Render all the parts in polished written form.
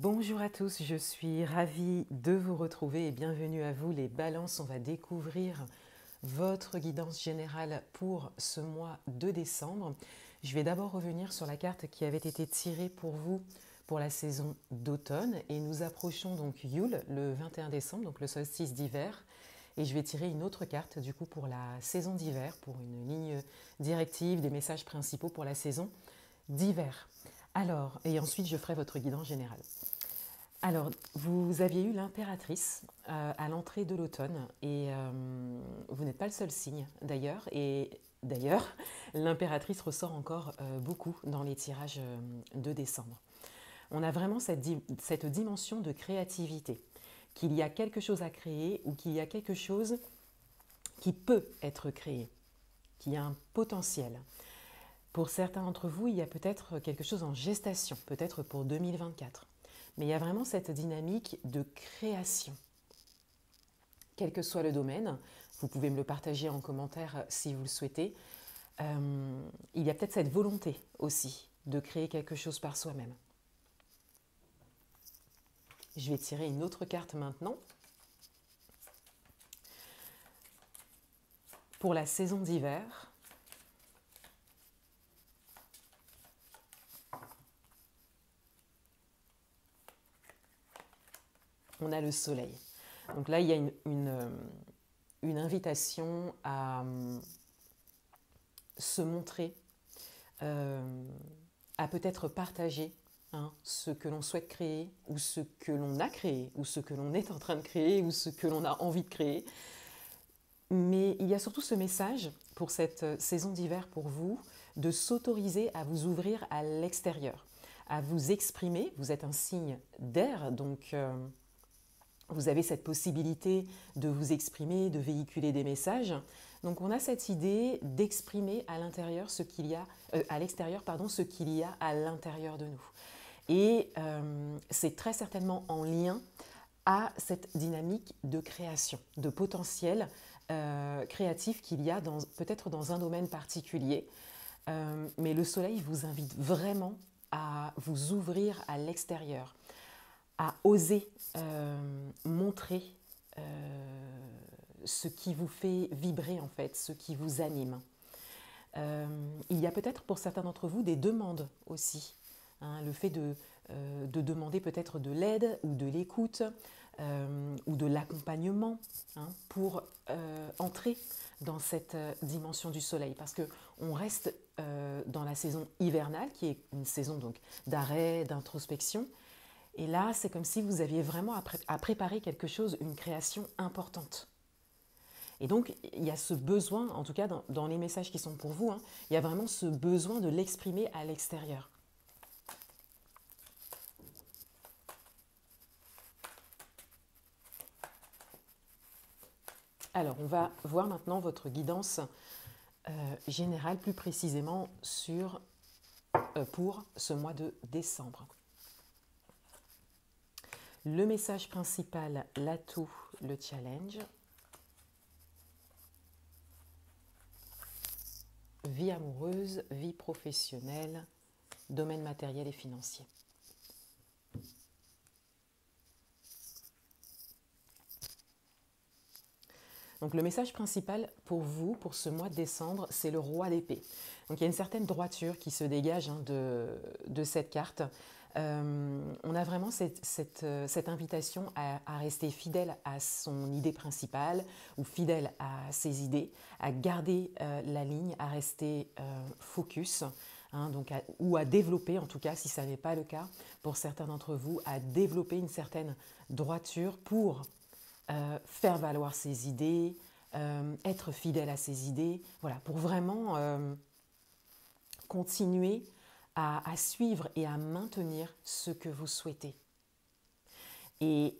Bonjour à tous, je suis ravie de vous retrouver et bienvenue à vous les balances. On va découvrir votre guidance générale pour ce mois de décembre. Je vais d'abord revenir sur la carte qui avait été tirée pour vous pour la saison d'automne et nous approchons donc Yule le 21 décembre, donc le solstice d'hiver. Et je vais tirer une autre carte du coup pour la saison d'hiver, pour une ligne directive des messages principaux pour la saison d'hiver. Alors, et ensuite je ferai votre guidance générale. Alors, vous aviez eu l'impératrice à l'entrée de l'automne et vous n'êtes pas le seul signe d'ailleurs. Et d'ailleurs, l'impératrice ressort encore beaucoup dans les tirages de décembre. On a vraiment cette dimension de créativité, qu'il y a quelque chose à créer ou qu'il y a quelque chose qui peut être créé, qui a un potentiel. Pour certains d'entre vous, il y a peut-être quelque chose en gestation, peut-être pour 2024. Mais il y a vraiment cette dynamique de création. Quel que soit le domaine, vous pouvez me le partager en commentaire si vous le souhaitez, il y a peut-être cette volonté aussi de créer quelque chose par soi-même. Je vais tirer une autre carte maintenant. Pour la saison d'hiver, on a le soleil. Donc là, il y a une invitation à se montrer, à peut-être partager ce que l'on souhaite créer, ou ce que l'on a créé, ou ce que l'on est en train de créer, ou ce que l'on a envie de créer. Mais il y a surtout ce message pour cette saison d'hiver pour vous, de s'autoriser à vous ouvrir à l'extérieur, à vous exprimer. Vous êtes un signe d'air, donc vous avez cette possibilité de vous exprimer, de véhiculer des messages. Donc on a cette idée d'exprimer à l'intérieur ce qu'il y a, à l'extérieur, pardon, ce qu'il y a à l'intérieur de nous. Et c'est très certainement en lien à cette dynamique de création, de potentiel créatif qu'il y a peut-être dans un domaine particulier. Mais le soleil vous invite vraiment à vous ouvrir à l'extérieur, à oser montrer ce qui vous fait vibrer en fait, ce qui vous anime. Il y a peut-être pour certains d'entre vous des demandes aussi. Le fait de demander peut-être de l'aide ou de l'écoute ou de l'accompagnement pour entrer dans cette dimension du soleil. Parce qu'on reste dans la saison hivernale, qui est une saison donc d'arrêt, d'introspection. Et là, c'est comme si vous aviez vraiment à préparer quelque chose, une création importante. Et donc, il y a ce besoin, en tout cas dans les messages qui sont pour vous, il y a vraiment ce besoin de l'exprimer à l'extérieur. Alors, on va voir maintenant votre guidance générale, plus précisément pour ce mois de décembre. Le message principal, l'atout, le challenge. Vie amoureuse, vie professionnelle, domaine matériel et financier. Donc le message principal pour vous, pour ce mois de décembre, c'est le roi d'épée. Donc il y a une certaine droiture qui se dégage de cette carte. On a vraiment cette invitation à rester fidèle à son idée principale ou fidèle à ses idées, à garder la ligne, à rester focus. Ou à développer, en tout cas, si ça n'est pas le cas, pour certains d'entre vous, à développer une certaine droiture pour faire valoir ses idées, être fidèle à ses idées, voilà, pour vraiment continuer à suivre et à maintenir ce que vous souhaitez. Et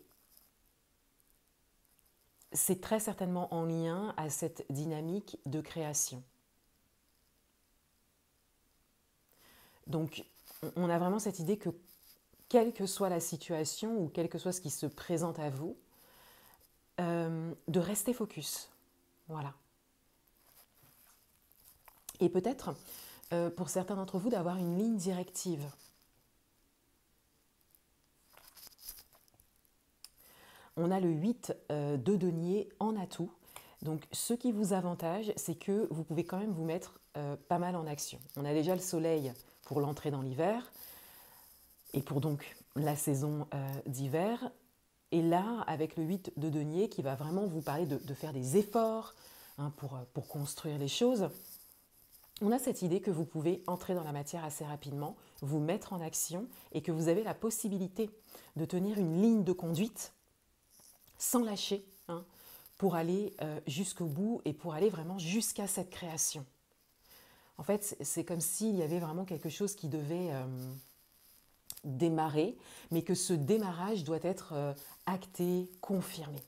c'est très certainement en lien à cette dynamique de création. Donc, on a vraiment cette idée que quelle que soit la situation ou quel que soit ce qui se présente à vous, de rester focus. Voilà. Et peut-être, pour certains d'entre vous, d'avoir une ligne directive. On a le 8 de denier en atout. Donc ce qui vous avantage, c'est que vous pouvez quand même vous mettre pas mal en action. On a déjà le soleil pour l'entrée dans l'hiver et pour donc la saison d'hiver. Et là, avec le 8 de denier qui va vraiment vous parler de faire des efforts pour construire les choses, on a cette idée que vous pouvez entrer dans la matière assez rapidement, vous mettre en action et que vous avez la possibilité de tenir une ligne de conduite sans lâcher pour aller jusqu'au bout et pour aller vraiment jusqu'à cette création. En fait, c'est comme s'il y avait vraiment quelque chose qui devait démarrer, mais que ce démarrage doit être acté, confirmé.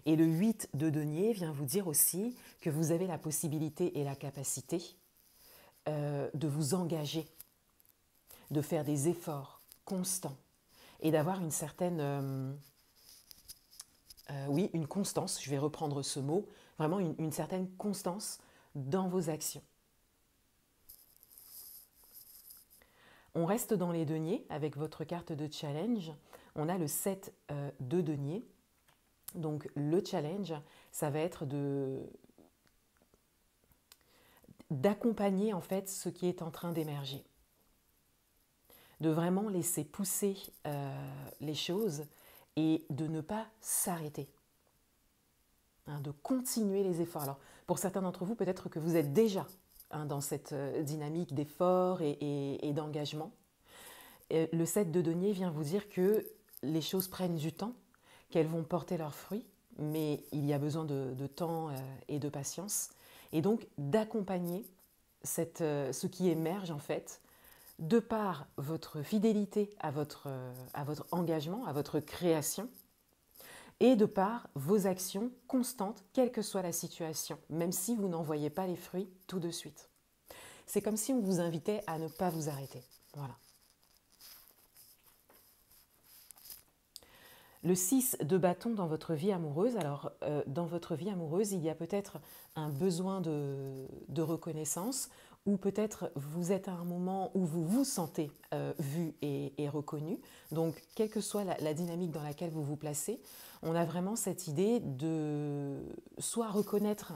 Et le 8 de denier vient vous dire aussi que vous avez la possibilité et la capacité de vous engager, de faire des efforts constants et d'avoir une certaine, une constance, je vais reprendre ce mot, vraiment une certaine constance dans vos actions. On reste dans les deniers avec votre carte de challenge. On a le 7 de denier. Donc le challenge, ça va être d'accompagner en fait ce qui est en train d'émerger. De vraiment laisser pousser les choses et de ne pas s'arrêter. De continuer les efforts. Alors pour certains d'entre vous, peut-être que vous êtes déjà dans cette dynamique d'effort et d'engagement. Le 7 de denier vient vous dire que les choses prennent du temps, qu'elles vont porter leurs fruits, mais il y a besoin de temps et de patience. Et donc d'accompagner ce qui émerge en fait, de par votre fidélité à votre engagement, à votre création, et de par vos actions constantes, quelle que soit la situation, même si vous n'en voyez pas les fruits tout de suite. C'est comme si on vous invitait à ne pas vous arrêter. Voilà. Le 6 de bâton dans votre vie amoureuse. Alors, dans votre vie amoureuse, il y a peut-être un besoin de reconnaissance, ou peut-être vous êtes à un moment où vous vous sentez vu et reconnu. Donc, quelle que soit la dynamique dans laquelle vous vous placez, on a vraiment cette idée de soit reconnaître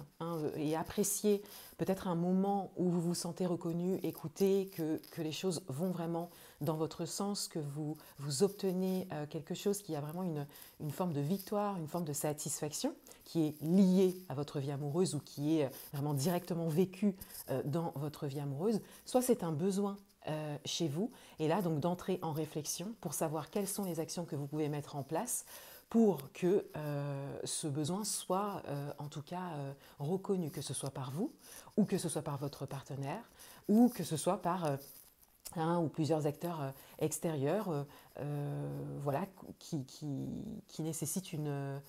et apprécier peut-être un moment où vous vous sentez reconnu, écouté, que les choses vont vraiment dans votre sens, que vous obtenez quelque chose qui a vraiment une forme de victoire, une forme de satisfaction qui est liée à votre vie amoureuse ou qui est vraiment directement vécue dans votre vie amoureuse. Soit c'est un besoin chez vous, et là donc d'entrer en réflexion pour savoir quelles sont les actions que vous pouvez mettre en place pour que ce besoin soit en tout cas reconnu, que ce soit par vous, ou que ce soit par votre partenaire, ou que ce soit par un ou plusieurs acteurs extérieurs voilà, qui nécessitent une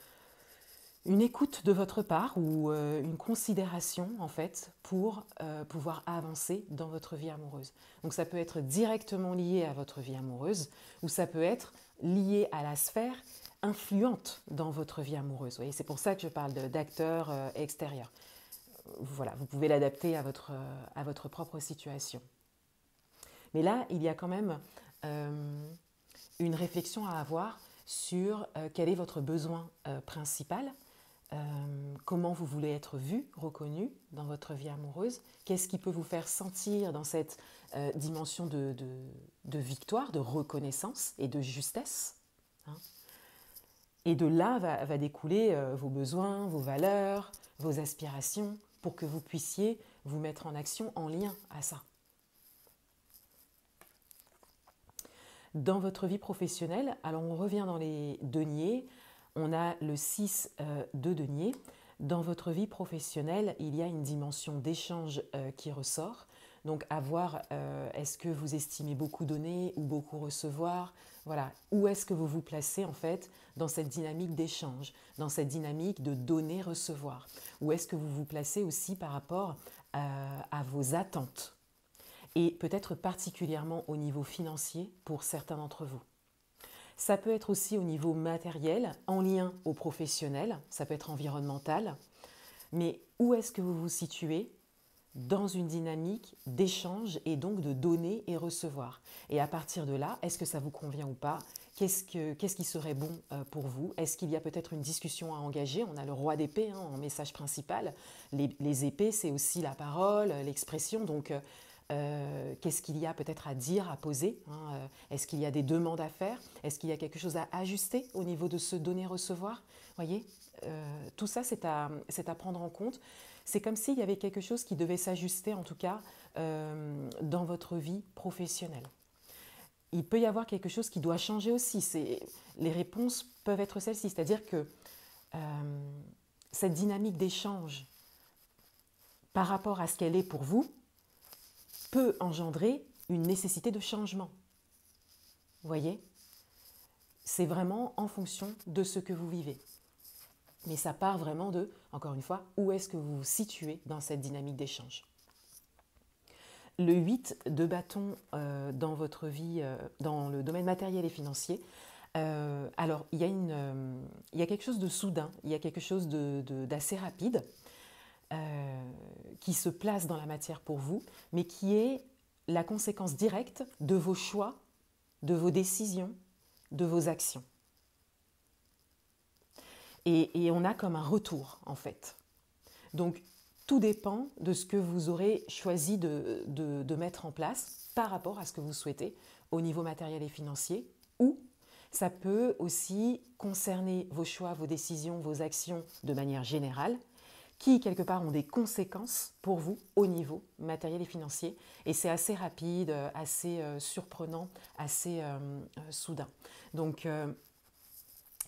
écoute de votre part ou une considération en fait pour pouvoir avancer dans votre vie amoureuse. Donc ça peut être directement lié à votre vie amoureuse ou ça peut être lié à la sphère influente dans votre vie amoureuse. Vous voyez, c'est pour ça que je parle d'acteurs extérieurs. Voilà, vous pouvez l'adapter à votre propre situation. Mais là, il y a quand même une réflexion à avoir sur quel est votre besoin principal, comment vous voulez être vu, reconnu dans votre vie amoureuse, qu'est-ce qui peut vous faire sentir dans cette dimension de victoire, de reconnaissance et de justesse. Et de là va découler vos besoins, vos valeurs, vos aspirations, pour que vous puissiez vous mettre en action en lien à ça. Dans votre vie professionnelle, alors on revient dans les deniers, on a le 6 de denier. Dans votre vie professionnelle, il y a une dimension d'échange qui ressort. Donc à voir, est-ce que vous estimez beaucoup donner ou beaucoup recevoir? Voilà, où est-ce que vous vous placez en fait dans cette dynamique d'échange, dans cette dynamique de donner-recevoir? Où est-ce que vous vous placez aussi par rapport à vos attentes? Et peut-être particulièrement au niveau financier pour certains d'entre vous. Ça peut être aussi au niveau matériel, en lien au professionnel, ça peut être environnemental, mais où est-ce que vous vous situez dans une dynamique d'échange et donc de donner et recevoir. Et à partir de là, est-ce que ça vous convient ou pas? Qu'est-ce qui serait bon pour vous? Est-ce qu'il y a peut-être une discussion à engager? On a le roi d'épée en message principal. Les épées, c'est aussi la parole, l'expression. Donc, qu'est-ce qu'il y a peut-être à dire, à poser? Est-ce qu'il y a des demandes à faire? Est-ce qu'il y a quelque chose à ajuster au niveau de ce donner-recevoir? Voyez, tout ça, c'est à prendre en compte. C'est comme s'il y avait quelque chose qui devait s'ajuster, en tout cas, dans votre vie professionnelle. Il peut y avoir quelque chose qui doit changer aussi. Les réponses peuvent être celles-ci, c'est-à-dire que cette dynamique d'échange par rapport à ce qu'elle est pour vous peut engendrer une nécessité de changement. Vous voyez? C'est vraiment en fonction de ce que vous vivez. Mais ça part vraiment de, encore une fois, où est-ce que vous vous situez dans cette dynamique d'échange. Le 8 de bâton dans votre vie, dans le domaine matériel et financier, alors il y a quelque chose de soudain, il y a quelque chose d'assez rapide qui se place dans la matière pour vous, mais qui est la conséquence directe de vos choix, de vos décisions, de vos actions. Et on a comme un retour, en fait. Donc, tout dépend de ce que vous aurez choisi de mettre en place par rapport à ce que vous souhaitez au niveau matériel et financier, ou ça peut aussi concerner vos choix, vos décisions, vos actions de manière générale, qui quelque part ont des conséquences pour vous au niveau matériel et financier. Et c'est assez rapide, assez surprenant, assez soudain. Donc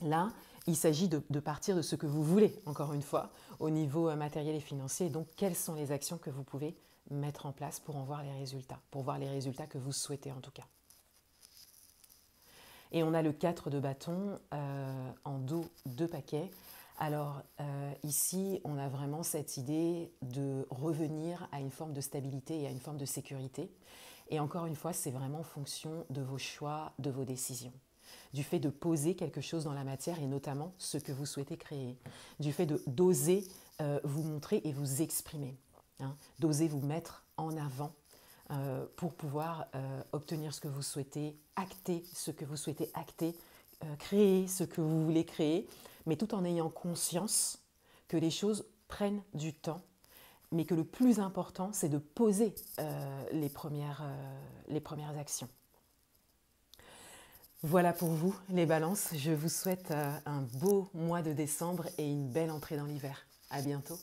là, il s'agit de partir de ce que vous voulez, encore une fois, au niveau matériel et financier. Et donc, quelles sont les actions que vous pouvez mettre en place pour en voir les résultats, pour voir les résultats que vous souhaitez en tout cas. Et on a le 4 de bâton en dos de paquet. Alors ici, on a vraiment cette idée de revenir à une forme de stabilité et à une forme de sécurité. Et encore une fois, c'est vraiment en fonction de vos choix, de vos décisions. Du fait de poser quelque chose dans la matière et notamment ce que vous souhaitez créer. Du fait d'oser vous montrer et vous exprimer. D'oser vous mettre en avant pour pouvoir obtenir ce que vous souhaitez, acter ce que vous souhaitez acter, créer ce que vous voulez créer, mais tout en ayant conscience que les choses prennent du temps, mais que le plus important, c'est de poser les premières actions. Voilà pour vous les balances, je vous souhaite un beau mois de décembre et une belle entrée dans l'hiver. À bientôt.